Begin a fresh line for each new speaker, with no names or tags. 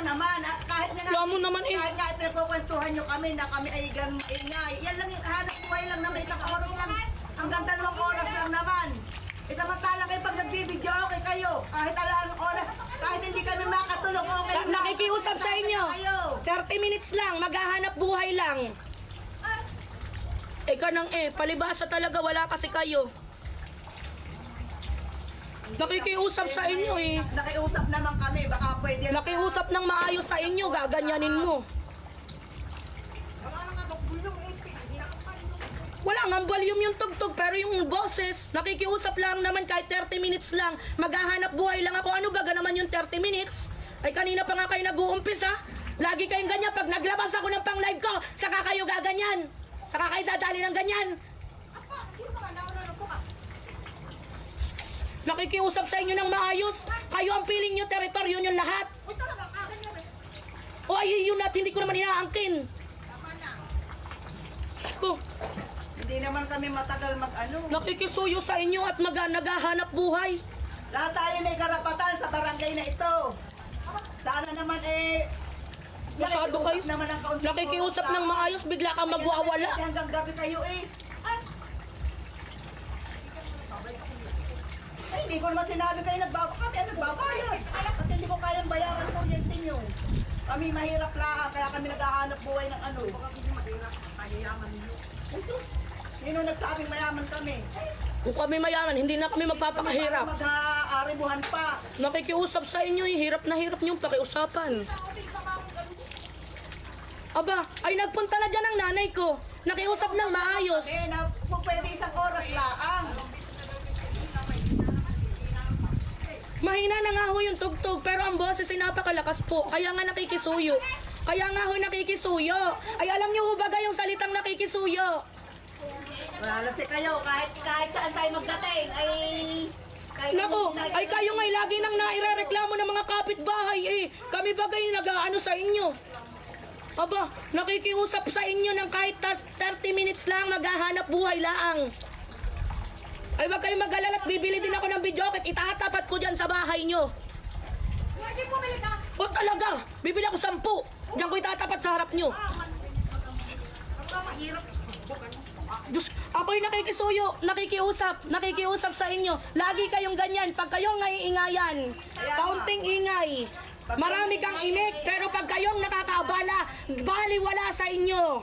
naman. Kahit nga
Alam mo naman eh.
kahit nga pinagkukwentuhan nyo kami na kami ay ganun maingay. Yan lang yung hanap buhay lang naman. Isang oras lang. Hanggang 2 oras lang naman. Samantalang kayo pag nagbibidyo, okay kayo. Kahit alang oras, kahit hindi kami makatulog, okay lang.
Nakikiusap sa inyo.
Kayo.
30 minutes lang, maghahanap buhay lang. Ika nang palibasa talaga, wala kasi kayo. Nakikiusap sa inyo eh.
Nakiusap naman kami, baka pwede.
Nakiusap ng maayos sa inyo, gaganyanin mo. Wala nga volume yung tugtog, pero yung boses, nakikiusap lang naman kahit 30 minutes lang. Maghahanap buhay lang ako. Ano ba naman yung 30 minutes? Ay kanina pa nga kayo nag-uumpisa. Lagi kayong ganyan. Pag naglabas ako ng pang-live ko, saka kayo gaganyan. Saka kayo dadali ng ganyan. Nakikiusap sa inyo ng maayos. Kayo ang piling nyo, teritoryo nyo lahat. O ay yun at hindi ko naman inaangkin. Ko.
Hindi naman kami matagal mag-ano.
Nakikisuyo sa inyo at naghahanap buhay.
Lahat tayo may karapatan sa barangay na ito. Sana naman
Masyado kayo.
naman ang kaunti.
Nakikiusap ng maayos, bigla kang magwawala.
Hanggang gabi kayo Ay, hindi ko naman sinabi kayo kami ang nagbabayad. At hindi ko kayang bayaran kuryente nyo. Kami mahirap lang, kaya kami naghahanap buhay ng ano. Baka kasi mahirap, mayayaman nyo. Sino nagsabing mayaman kami?
Kung kami mayaman, hindi na kami magpapakahirap.
Mag-aaribuhan pa.
Nakikiusap sa inyo, hirap na hirap niyong pakiusapan. Aba, ay nagpunta na dyan ang nanay ko. Nakiusap ng maayos.
Kung pwede isang oras lang.
Mahina na nga ho yung tugtog, pero ang boses ay napakalakas po. Kaya nga nakikisuyo. Kaya nga ho nakikisuyo. Ay alam niyo ho baga yung salitang nakikisuyo.
Wala si kayo, kahit saan tayo magdating,
Nako, ay kayo nga'y lagi nang nairereklamo ng mga kapitbahay eh. Kami bagay nag-aano sa inyo. Aba, nakikiusap sa inyo ng kahit 30 minutes lang, maghahanap buhay laang. Ay wag kayong mag-alala at bibili din ako ng video at itatapat ko dyan sa bahay nyo.
Pwede bumili ka.
O talaga, bibili ako 10. Diyan ko itatapat sa harap nyo.
Mahirap.
Diyos, ako'y nakikiusap sa inyo. Lagi kayong ganyan, pag kayong naiingayan, kaunting ingay, marami kang imik, pero pag kayong nakakabala, baliwala sa inyo.